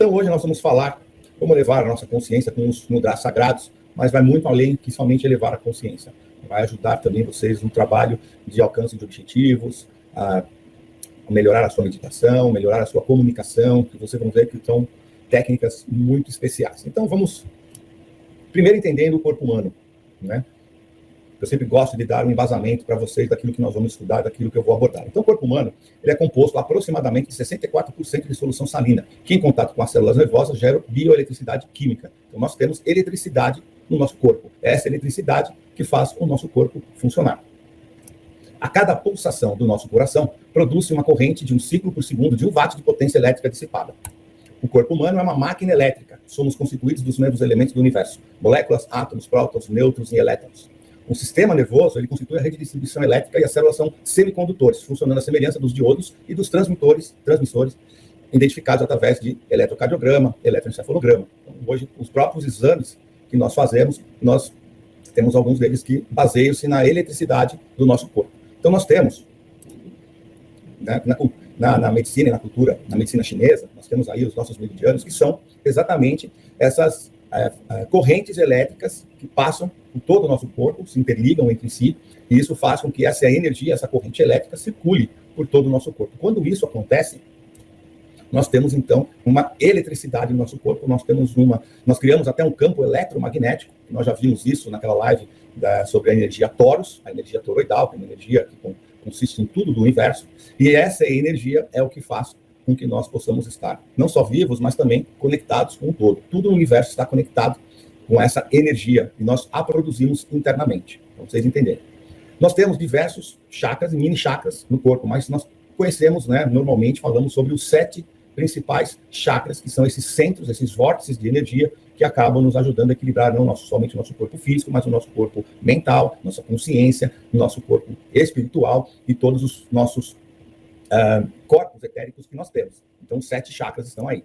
Então, hoje nós vamos falar como elevar a nossa consciência com os mudras sagrados, mas vai muito além que somente elevar a consciência. Vai ajudar também vocês no trabalho de alcance de objetivos, a melhorar a sua meditação, melhorar a sua comunicação, que vocês vão ver que são técnicas muito especiais. Então, vamos primeiro entendendo o corpo humano, né? Eu sempre gosto de dar um embasamento para vocês daquilo que nós vamos estudar, daquilo que eu vou abordar. Então, o corpo humano ele é composto aproximadamente de 64% de solução salina, que em contato com as células nervosas gera bioeletricidade química. Então, nós temos eletricidade no nosso corpo. É essa eletricidade que faz o nosso corpo funcionar. A cada pulsação do nosso coração, produz-se uma corrente de 1 ciclo por segundo de 1 watt de potência elétrica dissipada. O corpo humano é uma máquina elétrica. Somos constituídos dos mesmos elementos do universo: moléculas, átomos, prótons, nêutrons e elétrons. O sistema nervoso ele constitui a rede de distribuição elétrica e as células são semicondutores, funcionando à semelhança dos diodos e dos transmissores, identificados através de eletrocardiograma, eletroencefalograma. Então, hoje, os próprios exames que nós fazemos, nós temos alguns deles que baseiam-se na eletricidade do nosso corpo. Então, nós temos, né, na medicina e na cultura, na medicina chinesa, nós temos aí os nossos meridianos, que são exatamente essas correntes elétricas que passam por todo o nosso corpo, se interligam entre si, e isso faz com que essa energia, essa corrente elétrica, circule por todo o nosso corpo. Quando isso acontece, nós temos, então, uma eletricidade no nosso corpo, nós criamos até um campo eletromagnético, nós já vimos isso naquela live sobre a energia Torus, a energia toroidal, que é uma energia que consiste em tudo do universo, e essa energia é o que faz com que nós possamos estar não só vivos, mas também conectados com o todo. Tudo no universo está conectado com essa energia, e nós a produzimos internamente, para vocês entenderem. Nós temos diversos chakras e mini chakras no corpo, mas nós conhecemos, né, normalmente falamos sobre os 7 principais chakras, que são esses centros, esses vórtices de energia que acabam nos ajudando a equilibrar não somente o nosso corpo físico, mas o nosso corpo mental, nossa consciência, nosso corpo espiritual e todos os nossos corpos etéricos que nós temos. Então, 7 chakras estão aí.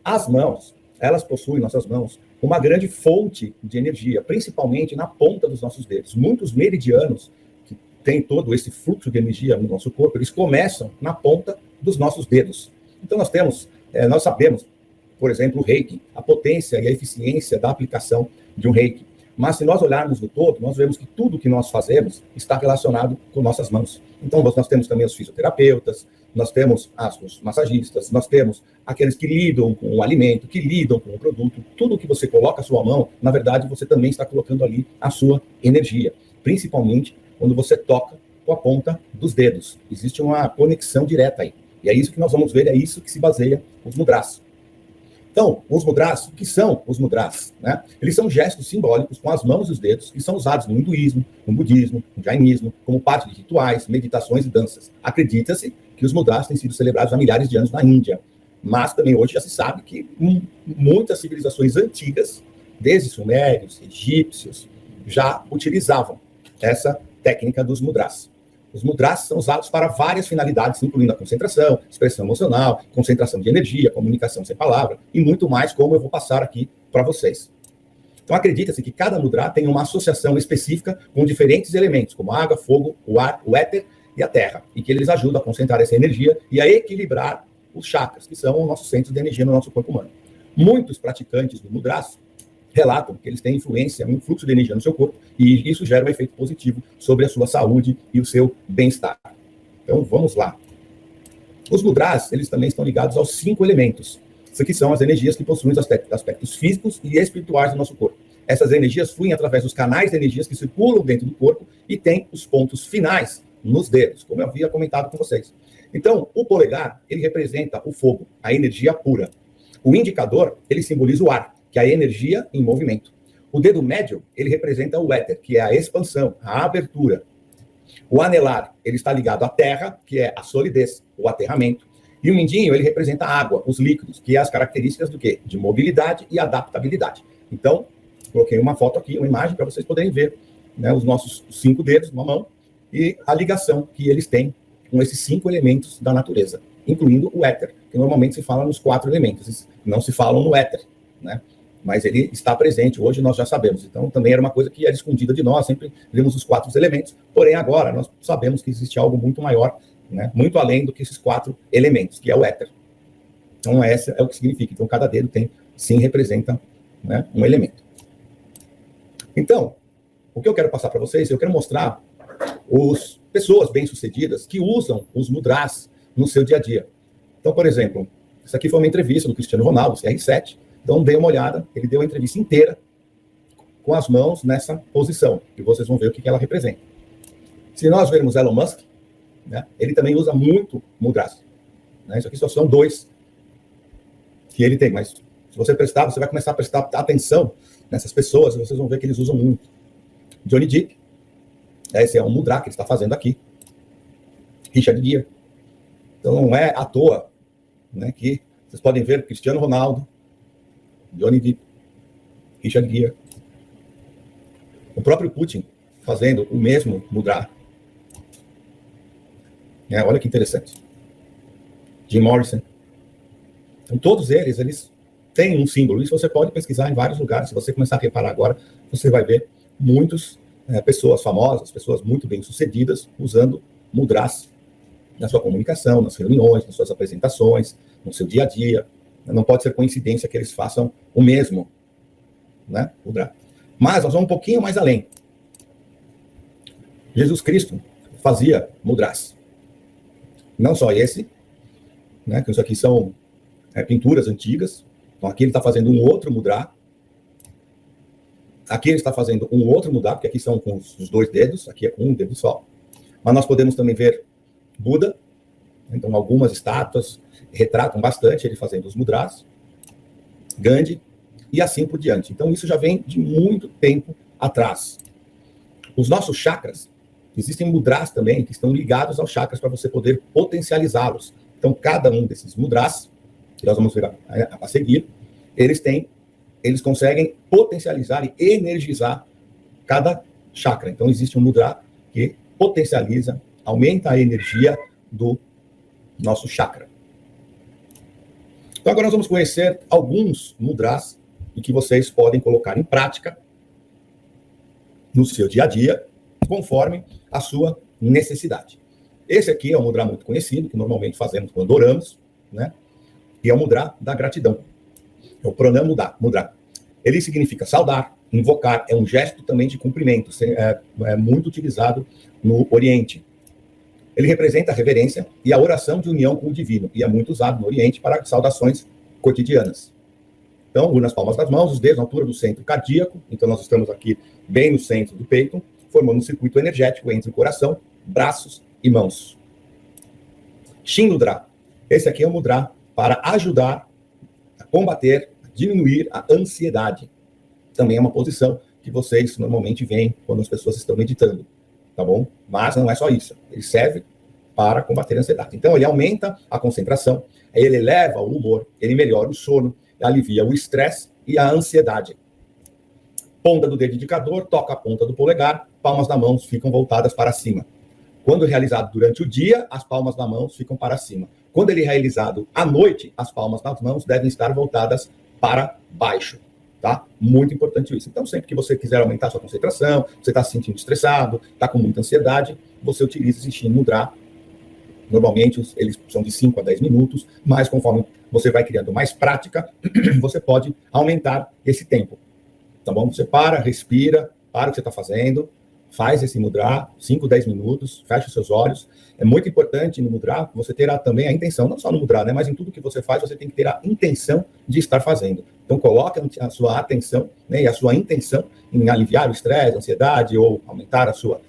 As mãos, elas possuem, nossas mãos, uma grande fonte de energia, principalmente na ponta dos nossos dedos. Muitos meridianos que têm todo esse fluxo de energia no nosso corpo, eles começam na ponta dos nossos dedos. Então, nós sabemos, por exemplo, o Reiki, a potência e a eficiência da aplicação de um Reiki. Mas se nós olharmos no todo, nós vemos que tudo que nós fazemos está relacionado com nossas mãos. Então, nós temos também os fisioterapeutas, nós temos os massagistas, nós temos aqueles que lidam com o alimento, que lidam com o produto. Tudo que você coloca a sua mão, na verdade, você também está colocando ali a sua energia. Principalmente quando você toca com a ponta dos dedos. Existe uma conexão direta aí. E é isso que nós vamos ver, é isso que se baseia os mudras. Então, os mudras, o que são os mudras? Né? Eles são gestos simbólicos com as mãos e os dedos que são usados no hinduísmo, no budismo, no jainismo, como parte de rituais, meditações e danças. Acredita-se que os mudras têm sido celebrados há milhares de anos na Índia, mas também hoje já se sabe que muitas civilizações antigas, desde sumérios, egípcios, já utilizavam essa técnica dos mudras. Os mudras são usados para várias finalidades, incluindo a concentração, expressão emocional, concentração de energia, comunicação sem palavra e muito mais, como eu vou passar aqui para vocês. Então, acredita-se que cada mudra tem uma associação específica com diferentes elementos, como a água, fogo, o ar, o éter e a terra, e que eles ajudam a concentrar essa energia e a equilibrar os chakras, que são os nossos centros de energia no nosso corpo humano. Muitos praticantes do mudras relatam que eles têm influência no fluxo de energia no seu corpo e isso gera um efeito positivo sobre a sua saúde e o seu bem-estar. Então, vamos lá. Os mudras, eles também estão ligados aos 5 elementos. Isso aqui são as energias que possuem os aspectos físicos e espirituais do nosso corpo. Essas energias fluem através dos canais de energias que circulam dentro do corpo e têm os pontos finais nos dedos, como eu havia comentado com vocês. Então, o polegar, ele representa o fogo, a energia pura. O indicador, ele simboliza o ar, que é a energia em movimento. O dedo médio, ele representa o éter, que é a expansão, a abertura. O anelar, ele está ligado à terra, que é a solidez, o aterramento. E o mindinho, ele representa a água, os líquidos, que é as características do quê? De mobilidade e adaptabilidade. Então, coloquei uma foto aqui, uma imagem, para vocês poderem ver, né, os nossos 5 dedos numa mão e a ligação que eles têm com esses 5 elementos da natureza, incluindo o éter, que normalmente se fala nos 4 elementos, não se falam no éter, né? Mas ele está presente, hoje nós já sabemos. Então, também era uma coisa que era escondida de nós, sempre vimos os 4 elementos, porém agora nós sabemos que existe algo muito maior, né, muito além do que esses 4 elementos, que é o éter. Então, esse é o que significa. Então, cada dedo sim, representa, né, um elemento. Então, o que eu quero passar para vocês, eu quero mostrar pessoas bem-sucedidas que usam os mudras no seu dia a dia. Então, por exemplo, isso aqui foi uma entrevista do Cristiano Ronaldo, CR7. Então, dê uma olhada, ele deu a entrevista inteira com as mãos nessa posição, e vocês vão ver o que ela representa. Se nós vermos Elon Musk, né, ele também usa muito mudras. Né? Isso aqui só são 2 que ele tem, mas se você prestar, você vai começar a prestar atenção nessas pessoas, e vocês vão ver que eles usam muito. Johnny Depp, esse é um mudra que ele está fazendo aqui. Richard Gere. Então não é à toa, né, que vocês podem ver Cristiano Ronaldo, Johnny Depp, Richard Gere, o próprio Putin fazendo o mesmo mudra. Olha que interessante. Jim Morrison. Então todos eles têm um símbolo. Isso você pode pesquisar em vários lugares. Se você começar a reparar agora, você vai ver muitas pessoas famosas, pessoas muito bem-sucedidas, usando mudras na sua comunicação, nas reuniões, nas suas apresentações, no seu dia a dia. Não pode ser coincidência que eles façam o mesmo, né, mudra. Mas nós vamos um pouquinho mais além. Jesus Cristo fazia mudras. Não só esse, né, que isso aqui são pinturas antigas. Então aqui ele está fazendo um outro mudra. Aqui ele está fazendo um outro mudra, porque aqui são com os 2 dedos, aqui é com um dedo só. Mas nós podemos também ver Buda. Então algumas estátuas retratam bastante ele fazendo os mudras. Gandhi e assim por diante. Então isso já vem de muito tempo atrás. Os nossos chakras, existem mudras também que estão ligados aos chakras para você poder potencializá-los. Então cada um desses mudras, que nós vamos ver a seguir, eles conseguem potencializar e energizar cada chakra. Então existe um mudra que potencializa, aumenta a energia do nosso chakra. Então agora nós vamos conhecer alguns mudras e que vocês podem colocar em prática no seu dia a dia, conforme a sua necessidade. Esse aqui é um mudra muito conhecido, que normalmente fazemos quando oramos, né? E é o mudra da gratidão. É o pranam mudra. Ele significa saudar, invocar, é um gesto também de cumprimento, é muito utilizado no Oriente. Ele representa a reverência e a oração de união com o divino, e é muito usado no Oriente para saudações cotidianas. Então, une as palmas das mãos, os dedos na altura do centro cardíaco. Então, nós estamos aqui bem no centro do peito, formando um circuito energético entre o coração, braços e mãos. Shin Mudra. Esse aqui é um mudra para ajudar a combater, a diminuir a ansiedade. Também é uma posição que vocês normalmente veem quando as pessoas estão meditando, tá bom? Mas não é só isso. Ele serve para combater a ansiedade. Então, ele aumenta a concentração, ele eleva o humor, ele melhora o sono, alivia o estresse e a ansiedade. Ponta do dedo indicador, toca a ponta do polegar, palmas da mão ficam voltadas para cima. Quando realizado durante o dia, as palmas da mão ficam para cima. Quando ele é realizado à noite, as palmas das mãos devem estar voltadas para baixo. Tá? Muito importante isso. Então, sempre que você quiser aumentar a sua concentração, você está se sentindo estressado, está com muita ansiedade, você utiliza esse Shin Mudra. Normalmente, eles são de 5 a 10 minutos, mas conforme você vai criando mais prática, você pode aumentar esse tempo. Tá bom? Você respira, para o que você está fazendo, faz esse mudra, 5, 10 minutos, fecha os seus olhos. É muito importante no mudra você ter também a intenção, não só no mudra, né, mas em tudo que você faz, você tem que ter a intenção de estar fazendo. Então, coloque a sua atenção, né, e a sua intenção em aliviar o estresse, a ansiedade, ou aumentar a sua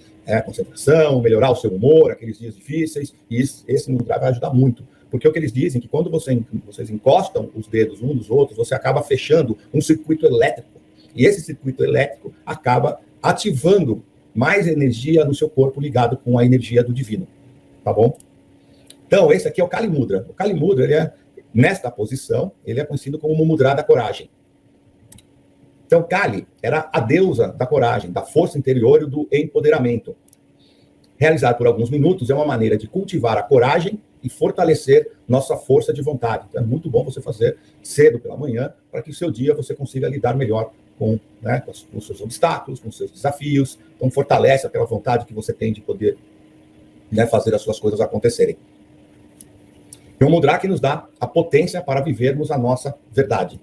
concentração, melhorar o seu humor, aqueles dias difíceis, e esse mudra vai ajudar muito. Porque o que eles dizem é que quando vocês encostam os dedos uns dos outros, você acaba fechando um circuito elétrico. E esse circuito elétrico acaba ativando mais energia no seu corpo ligado com a energia do divino. Tá bom? Então, esse aqui é o Kali Mudra. O Kali Mudra, ele nesta posição, ele é conhecido como o mudra da coragem. Então, Kali era a deusa da coragem, da força interior e do empoderamento. Realizar por alguns minutos é uma maneira de cultivar a coragem e fortalecer nossa força de vontade. Então, é muito bom você fazer cedo pela manhã, para que o seu dia você consiga lidar melhor com os seus obstáculos, com os seus desafios. Então, fortalece aquela vontade que você tem de poder fazer as suas coisas acontecerem. É um mudra que nos dá a potência para vivermos a nossa verdade.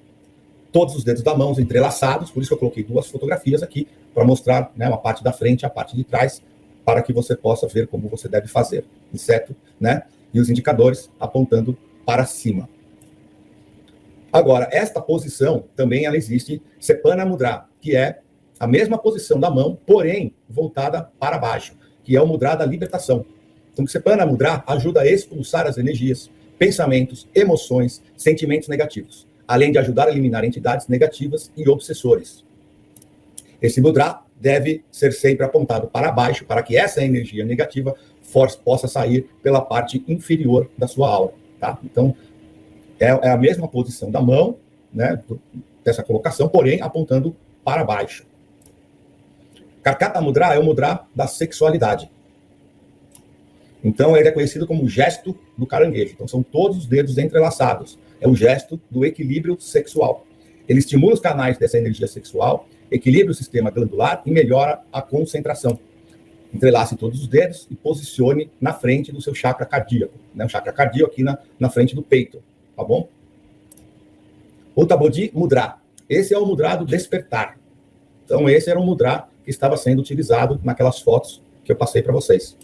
Todos os dedos da mão entrelaçados, por isso que eu coloquei 2 fotografias aqui, para mostrar, né, uma parte da frente e a parte de trás, para que você possa ver como você deve fazer, certo? Né? E os indicadores apontando para cima. Agora, esta posição também ela existe, Sepana Mudra, que é a mesma posição da mão, porém voltada para baixo, que é o mudra da libertação. Então, Sepana Mudra ajuda a expulsar as energias, pensamentos, emoções, sentimentos negativos, além de ajudar a eliminar entidades negativas e obsessores. Esse mudra deve ser sempre apontado para baixo, para que essa energia negativa possa sair pela parte inferior da sua aura. Tá? Então, é a mesma posição da mão, né, dessa colocação, porém apontando para baixo. Karkata Mudra é o mudra da sexualidade. Então, ele é conhecido como o gesto do caranguejo. Então, são todos os dedos entrelaçados. É o gesto do equilíbrio sexual. Ele estimula os canais dessa energia sexual, equilibra o sistema glandular e melhora a concentração. Entrelace todos os dedos e posicione na frente do seu chakra cardíaco. Né? O chakra cardíaco aqui na frente do peito. Tá bom? O Tabodhi Mudra. Esse é o mudra do despertar. Então, esse era o mudra que estava sendo utilizado naquelas fotos que eu passei para vocês.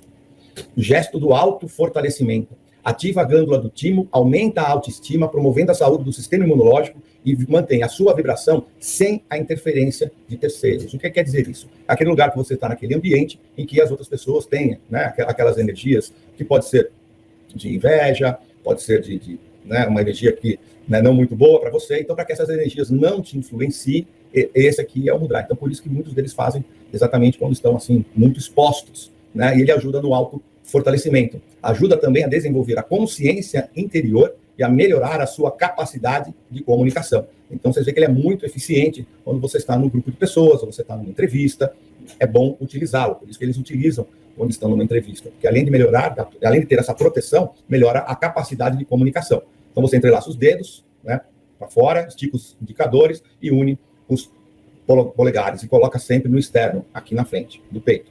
O gesto do autofortalecimento. Ativa a glândula do timo, aumenta a autoestima, promovendo a saúde do sistema imunológico e mantém a sua vibração sem a interferência de terceiros. O que quer dizer isso? Aquele lugar que você está naquele ambiente em que as outras pessoas têm, né, aquelas energias que pode ser de inveja, pode ser de né, uma energia que, né, não muito boa para você. Então, para que essas energias não te influenciem, esse aqui é o mudra. Então, por isso que muitos deles fazem exatamente quando estão assim muito expostos, né? E ele ajuda no autofortalecimento. Ajuda também a desenvolver a consciência interior e a melhorar a sua capacidade de comunicação. Então, você vê que ele é muito eficiente quando você está num grupo de pessoas, ou você está numa entrevista, é bom utilizá-lo. Por isso que eles utilizam quando estão numa entrevista. Porque além de melhorar, além de ter essa proteção, melhora a capacidade de comunicação. Então, você entrelaça os dedos, né, para fora, estica os indicadores e une os polegares e coloca sempre no externo, aqui na frente do peito.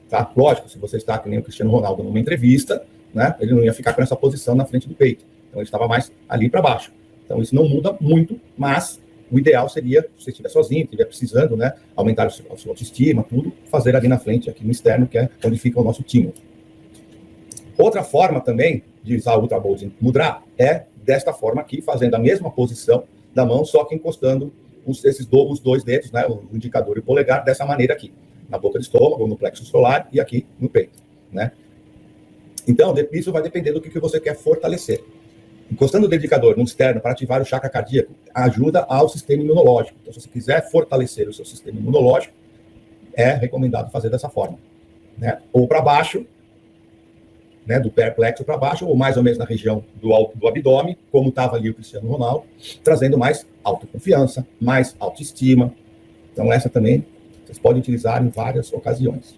Tá? Lógico, se você está que nem o Cristiano Ronaldo numa entrevista, né, ele não ia ficar com essa posição na frente do peito. Então, ele estava mais ali para baixo. Então, isso não muda muito, mas o ideal seria, se você estiver sozinho, estiver precisando, né, aumentar a sua autoestima, tudo, fazer ali na frente, aqui no externo, que é onde fica o nosso timo. Outra forma também de usar o Ultra Bold Mudra é desta forma aqui, fazendo a mesma posição da mão, só que encostando os 2 dedos, né, o indicador e o polegar, dessa maneira aqui, na boca do estômago, no plexo solar e aqui no peito, né? Então, isso vai depender do que você quer fortalecer. Encostando o indicador no externo para ativar o chakra cardíaco, ajuda ao sistema imunológico. Então, se você quiser fortalecer o seu sistema imunológico, é recomendado fazer dessa forma, né? Ou para baixo, né, do perplexo para baixo, ou mais ou menos na região do abdômen, como estava ali o Cristiano Ronaldo, trazendo mais autoconfiança, mais autoestima. Então, essa também vocês podem utilizar em várias ocasiões.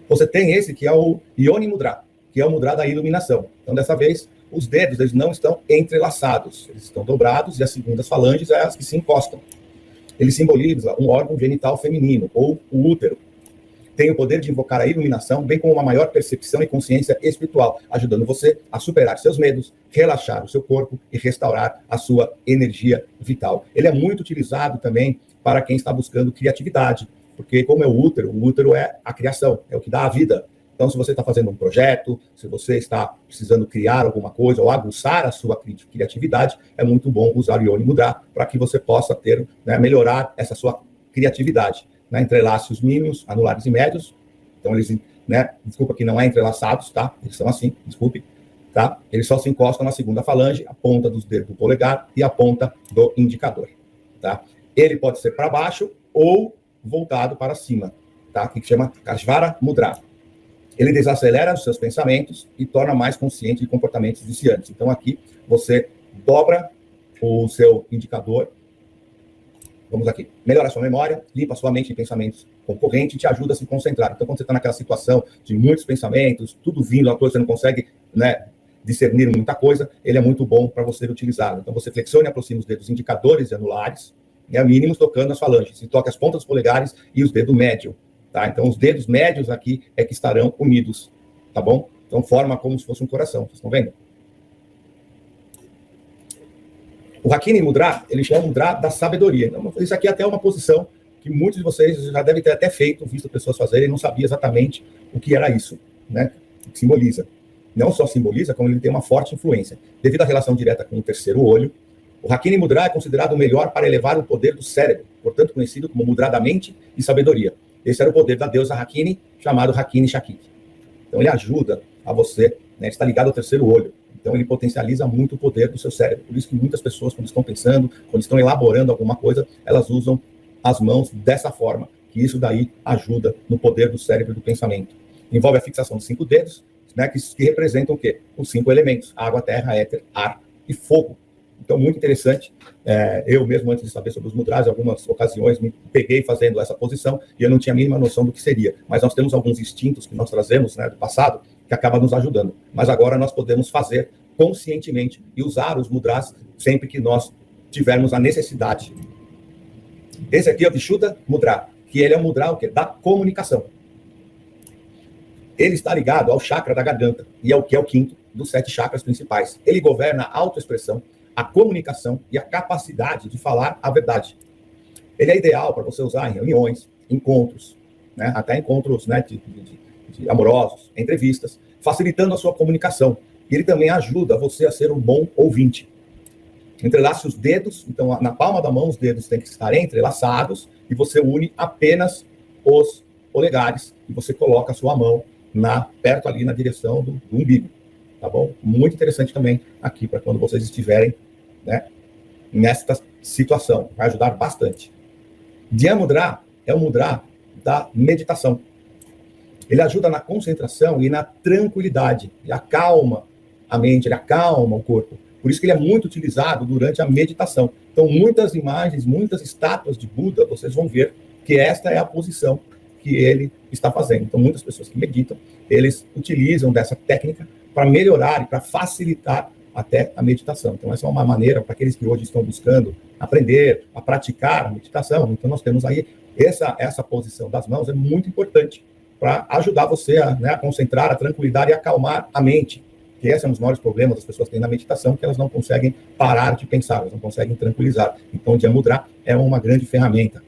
Você tem esse que é o Yoni Mudra, que é o mudra da iluminação. Então, dessa vez, os dedos eles não estão entrelaçados, eles estão dobrados e as segundas falanges é as que se encostam. Ele simboliza um órgão genital feminino, ou o útero. Tem o poder de invocar a iluminação, bem como uma maior percepção e consciência espiritual, ajudando você a superar seus medos, relaxar o seu corpo e restaurar a sua energia vital. Ele é muito utilizado também para quem está buscando criatividade, porque como é o útero é a criação, é o que dá a vida. Então, se você está fazendo um projeto, se você está precisando criar alguma coisa ou aguçar a sua criatividade, é muito bom usar o Yoni Mudra para que você possa ter, né, melhorar essa sua criatividade. Né, entrelace os mínimos, anulares e médios. Então, eles, né, desculpa que não é entrelaçados, tá? Eles são assim, desculpe, tá? Eles só se encostam na segunda falange, a ponta dos dedos do polegar e a ponta do indicador, tá? Ele pode ser para baixo ou voltado para cima, tá? Que chama Kashvara Mudra. Ele desacelera os seus pensamentos e torna mais consciente de comportamentos viciantes. Então, aqui, você dobra o seu indicador. Vamos aqui. Melhora a sua memória, limpa a sua mente de pensamentos concorrentes e te ajuda a se concentrar. Então, quando você está naquela situação de muitos pensamentos, tudo vindo à toa, você não consegue, né, discernir muita coisa, ele é muito bom para você utilizar. Então, você flexiona e aproxima os dedos indicadores e anulares, né, mínimos tocando as falanges. E toca as pontas dos polegares e os dedos médios. Tá? Então, os dedos médios aqui é que estarão unidos. Tá bom? Então, forma como se fosse um coração. Vocês estão vendo? O Hakini Mudra, ele chama o Mudra da sabedoria. Então, isso aqui é até uma posição que muitos de vocês já devem ter até feito, visto pessoas fazerem, e não sabia exatamente o que era isso, né? O que simboliza. Não só simboliza, como ele tem uma forte influência. Devido à relação direta com o terceiro olho, o Hakini Mudra é considerado o melhor para elevar o poder do cérebro, portanto conhecido como Mudra da mente e sabedoria. Esse era o poder da deusa Hakini, chamado Hakini Shakti. Então ele ajuda a você, né, está ligado ao terceiro olho. Então ele potencializa muito o poder do seu cérebro. Por isso que muitas pessoas, quando estão pensando, quando estão elaborando alguma coisa, elas usam as mãos dessa forma, que isso daí ajuda no poder do cérebro e do pensamento. Envolve a fixação de 5 dedos, né, que representam o quê? Os 5 elementos: água, terra, éter, ar e fogo. Então, muito interessante. Eu mesmo, antes de saber sobre os mudras, em algumas ocasiões me peguei fazendo essa posição e eu não tinha a mínima noção do que seria. Mas nós temos alguns instintos que nós trazemos, né, do passado, que acaba nos ajudando. Mas agora nós podemos fazer conscientemente e usar os mudras sempre que nós tivermos a necessidade. Esse aqui é o Vishuddha Mudra, que ele é um mudra o quê? Da comunicação. Ele está ligado ao chakra da garganta, e é o que é o quinto dos 7 chakras principais. Ele governa a autoexpressão, a comunicação e a capacidade de falar a verdade. Ele é ideal para você usar em reuniões, encontros, né, até encontros, né, de amorosos, entrevistas, facilitando a sua comunicação. E ele também ajuda você a ser um bom ouvinte. Entrelace os dedos, então na palma da mão os dedos têm que estar entrelaçados e você une apenas os polegares e você coloca a sua mão perto ali na direção do umbigo, tá bom? Muito interessante também aqui para quando vocês estiverem, né, nesta situação, vai ajudar bastante. Dhyan Mudra é o mudra da meditação. Ele ajuda na concentração e na tranquilidade, ele acalma a mente, ele acalma o corpo. Por isso que ele é muito utilizado durante a meditação. Então, muitas imagens, muitas estátuas de Buda, vocês vão ver que esta é a posição que ele está fazendo. Então, muitas pessoas que meditam, eles utilizam dessa técnica para melhorar e para facilitar até a meditação. Então, essa é uma maneira para aqueles que hoje estão buscando aprender a praticar a meditação. Então, nós temos aí essa posição das mãos, é muito importante para ajudar você a concentrar a tranquilidade e acalmar a mente. Que esse é um dos maiores problemas das pessoas que têm na meditação, que elas não conseguem parar de pensar, elas não conseguem tranquilizar. Então, o Dhyan Mudra é uma grande ferramenta.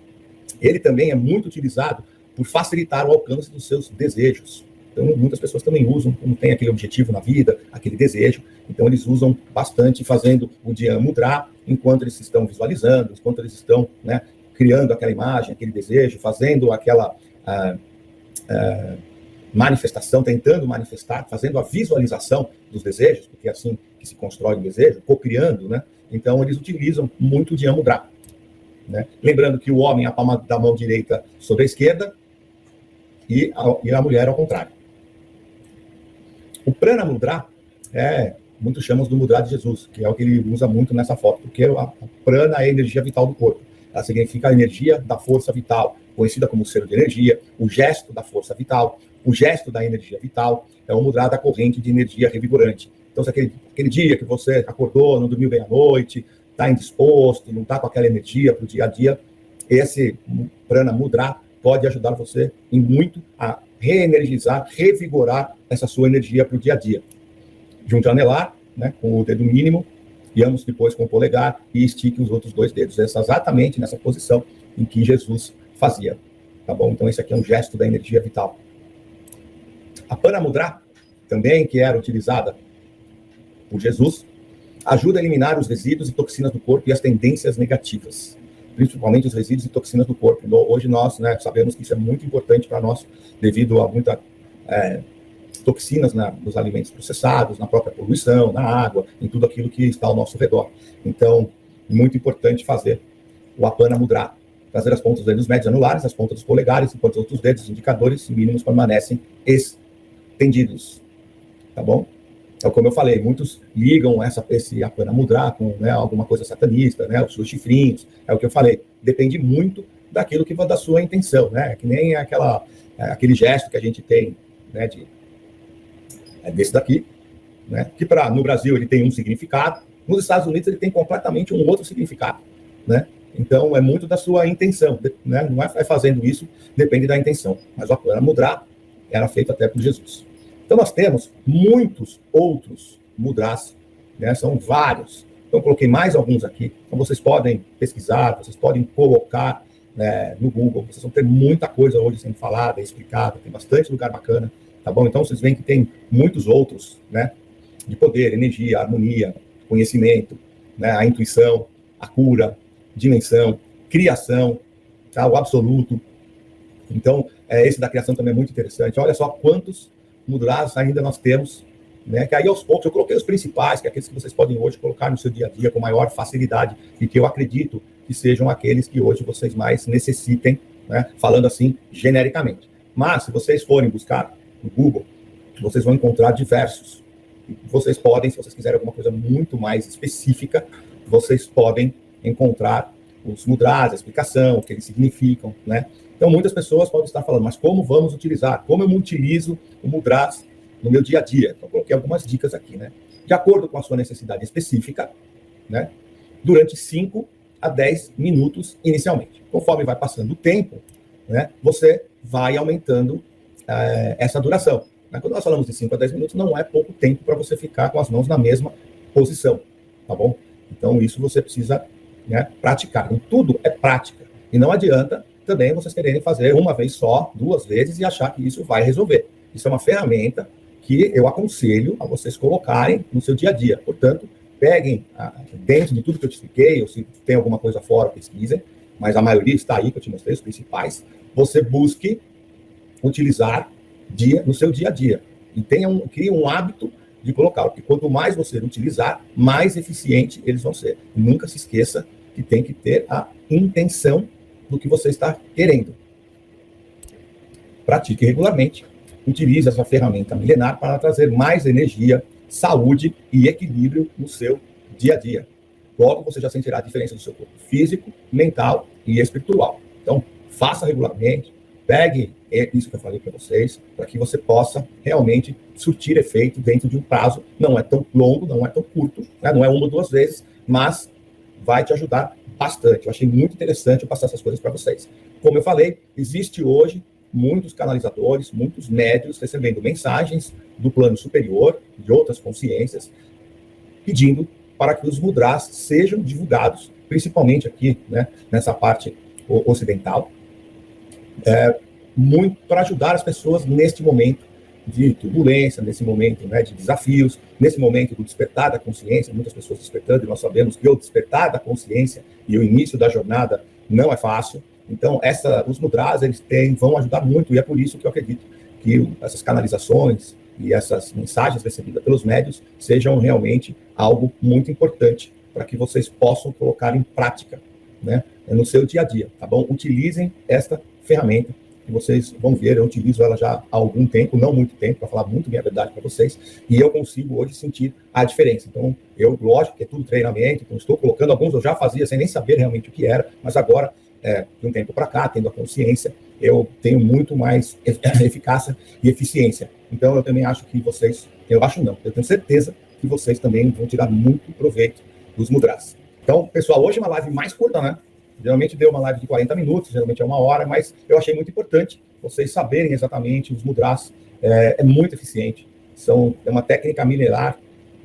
Ele também é muito utilizado por facilitar o alcance dos seus desejos. Então, muitas pessoas também usam, quando tem aquele objetivo na vida, aquele desejo. Então, eles usam bastante fazendo o Dhyan Mudra enquanto eles estão visualizando, enquanto eles estão, né, criando aquela imagem, aquele desejo, fazendo aquela manifestação, tentando manifestar, fazendo a visualização dos desejos, porque é assim que se constrói o desejo, co-criando, né? Então, eles utilizam muito o Dhyan Mudra, né? Lembrando que o homem, a palma da mão direita sobre a esquerda, e a mulher ao contrário. O Prana Mudra muitos chamam do Mudra de Jesus, que é o que ele usa muito nessa foto, porque a prana é a energia vital do corpo. Ela significa a energia da força vital, conhecida como selo de energia, o gesto da força vital, o gesto da energia vital, é o mudra da corrente de energia revigorante. Então, se aquele dia que você acordou, não dormiu bem à noite, está indisposto, não está com aquela energia para o dia a dia, esse Prana Mudra pode ajudar você em muito a reenergizar, revigorar essa sua energia para o dia a dia. Junte o anelar, né, com o dedo mínimo, e ambos depois com o polegar, e estique os outros 2 dedos. Essa exatamente nessa posição em que Jesus fazia. Tá bom? Então, esse aqui é um gesto da energia vital. A Prana Mudra, também, que era utilizada por Jesus, ajuda a eliminar os resíduos e toxinas do corpo e as tendências negativas, principalmente os resíduos e toxinas do corpo. Hoje nós, né, sabemos que isso é muito importante para nós, devido a muita toxinas nos alimentos processados, na própria poluição, na água, em tudo aquilo que está ao nosso redor. Então, muito importante fazer o Apana Mudra, trazer as pontas dos dedos médios anulares, as pontas dos polegares, enquanto os outros dedos indicadores mínimos permanecem estendidos. Tá bom? Então, como eu falei, muitos ligam esse Apana Mudra com, né, alguma coisa satanista, né, os seus chifrinhos, é o que eu falei. Depende muito daquilo que vai da sua intenção, né? Que nem aquele gesto que a gente tem, né, desse daqui, né? Que no Brasil ele tem um significado, nos Estados Unidos ele tem completamente um outro significado, né? Então é muito da sua intenção, né? Não é fazendo isso, depende da intenção. Mas o Apana Mudra era feito até por Jesus. Então nós temos muitos outros mudras, né? São vários, Então, coloquei mais alguns aqui. Então, vocês podem pesquisar, vocês podem colocar no Google. Vocês vão ter muita coisa hoje sendo falada, explicada. Tem bastante lugar bacana, tá bom? Então, vocês veem que tem muitos outros, né? De poder, energia, harmonia, conhecimento, né? A intuição, a cura, dimensão, criação, tá? O absoluto. Então, esse da criação também é muito interessante. Olha só quantos mudras ainda nós temos, né? Que aí aos poucos eu coloquei os principais, que é aqueles que vocês podem hoje colocar no seu dia a dia com maior facilidade e que eu acredito que sejam aqueles que hoje vocês mais necessitem, né? Falando assim genericamente. Mas se vocês forem buscar no Google, vocês vão encontrar diversos. Vocês podem, se vocês quiserem alguma coisa muito mais específica, vocês podem encontrar os mudras, a explicação, o que eles significam, né? Então, muitas pessoas podem estar falando, mas como vamos utilizar? Como eu utilizo o mudras no meu dia a dia? Então, coloquei algumas dicas aqui, né? De acordo com a sua necessidade específica, né? Durante 5 a 10 minutos inicialmente. Conforme vai passando o tempo, né? Você vai aumentando essa duração. Quando nós falamos de 5 a 10 minutos, não é pouco tempo para você ficar com as mãos na mesma posição, tá bom? Então, isso você precisa, né, praticar. Então, tudo é prática. E não adianta também vocês quererem fazer uma vez só, 2 vezes, e achar que isso vai resolver. Isso é uma ferramenta que eu aconselho a vocês colocarem no seu dia a dia. Portanto, peguem dentro de tudo que eu te expliquei, ou se tem alguma coisa fora, pesquisem, mas a maioria está aí, que eu te mostrei, os principais. Você busque utilizar no seu dia a dia. E crie um hábito de colocar, porque quanto mais você utilizar, mais eficiente eles vão ser. Nunca se esqueça que tem que ter a intenção do que você está querendo. Pratique regularmente. Utilize essa ferramenta milenar para trazer mais energia, saúde e equilíbrio no seu dia a dia. Logo, você já sentirá a diferença do seu corpo físico, mental e espiritual. Então, faça regularmente. Pegue isso que eu falei para vocês, para que você possa realmente surtir efeito dentro de um prazo. Não é tão longo, não é tão curto, né? Não é 1 ou 2 vezes, mas vai te ajudar bastante. Eu achei muito interessante eu passar essas coisas para vocês. Como eu falei, existe hoje muitos canalizadores, muitos médiuns recebendo mensagens do plano superior, de outras consciências, pedindo para que os mudras sejam divulgados, principalmente aqui, né, nessa parte ocidental, muito para ajudar as pessoas neste momento de turbulência, nesse momento, né, de desafios, nesse momento do despertar da consciência, muitas pessoas despertando, e nós sabemos que o despertar da consciência e o início da jornada não é fácil. Então, os mudras, eles vão ajudar muito, e é por isso que eu acredito que essas canalizações e essas mensagens recebidas pelos médiuns sejam realmente algo muito importante para que vocês possam colocar em prática, né, no seu dia a dia, tá bom? Utilizem esta ferramenta, que vocês vão ver, eu utilizo ela já há algum tempo, não muito tempo, para falar muito bem a verdade para vocês, e eu consigo hoje sentir a diferença. Então, lógico que é tudo treinamento, então estou colocando alguns, eu já fazia sem nem saber realmente o que era, mas agora, de um tempo para cá, tendo a consciência, eu tenho muito mais eficácia e eficiência. Então, eu também acho que vocês, eu tenho certeza que vocês também vão tirar muito proveito dos mudras. Então, pessoal, hoje é uma live mais curta, né? Geralmente deu uma live de 40 minutos, geralmente é 1 hora, mas eu achei muito importante vocês saberem exatamente os mudras. É muito eficiente. É uma técnica milenar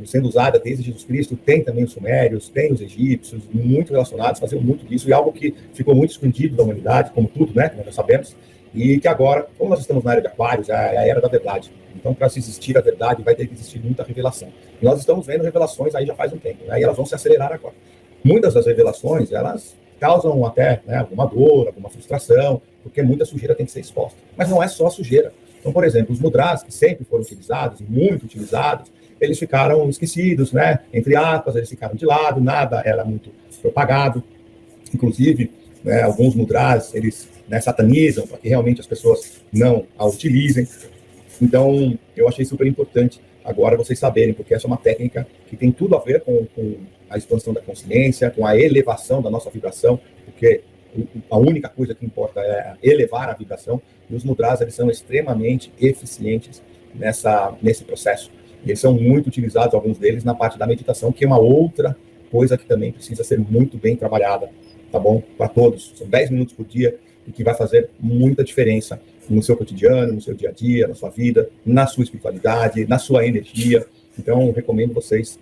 sendo usada desde Jesus Cristo. Tem também os sumérios, tem os egípcios, muito relacionados, faziam muito disso, e algo que ficou muito escondido da humanidade, como tudo, né? Nós sabemos. E que agora, como nós estamos na era de Aquários, é a era da verdade. Então, para se existir a verdade, vai ter que existir muita revelação. E nós estamos vendo revelações aí já faz um tempo, né? E elas vão se acelerar agora. Muitas das revelações, elas causam até, né, alguma dor, alguma frustração, porque muita sujeira tem que ser exposta. Mas não é só sujeira. Então, por exemplo, os mudras, que sempre foram utilizados, muito utilizados, eles ficaram esquecidos, né? Entre aspas, eles ficaram de lado, nada era muito propagado. Inclusive, né, alguns mudras, eles, né, satanizam para que realmente as pessoas não a utilizem. Então, eu achei super importante agora vocês saberem, porque essa é uma técnica que tem tudo a ver com a expansão da consciência, com a elevação da nossa vibração, porque a única coisa que importa é elevar a vibração, e os mudras, eles são extremamente eficientes nesse processo. E eles são muito utilizados, alguns deles, na parte da meditação, que é uma outra coisa que também precisa ser muito bem trabalhada, tá bom? Para todos. São 10 minutos por dia, e que vai fazer muita diferença no seu cotidiano, no seu dia a dia, na sua vida, na sua espiritualidade, na sua energia. Então, eu recomendo vocês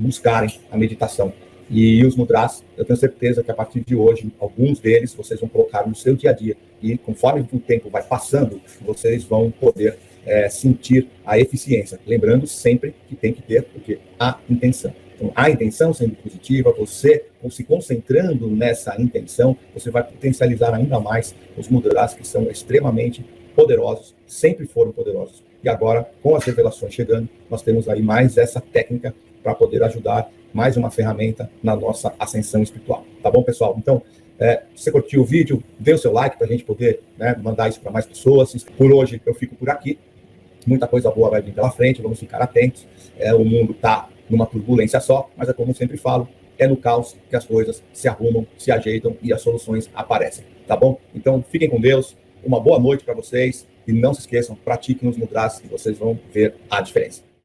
buscarem a meditação. E os mudras, eu tenho certeza que a partir de hoje, alguns deles vocês vão colocar no seu dia a dia. E conforme o tempo vai passando, vocês vão poder sentir a eficiência. Lembrando sempre que tem que ter a intenção. Então, a intenção sendo positiva, você se concentrando nessa intenção, você vai potencializar ainda mais os mudras que são extremamente poderosos, sempre foram poderosos. E agora, com as revelações chegando, nós temos aí mais essa técnica para poder ajudar, mais uma ferramenta na nossa ascensão espiritual. Tá bom, pessoal? Então, se você curtiu o vídeo, dê o seu like para a gente poder mandar isso para mais pessoas. Por hoje, eu fico por aqui. Muita coisa boa vai vir pela frente, vamos ficar atentos. O mundo está numa turbulência só, mas é como eu sempre falo, é no caos que as coisas se arrumam, se ajeitam e as soluções aparecem. Tá bom? Então, fiquem com Deus. Uma boa noite para vocês. E não se esqueçam, pratiquem os mudras e vocês vão ver a diferença.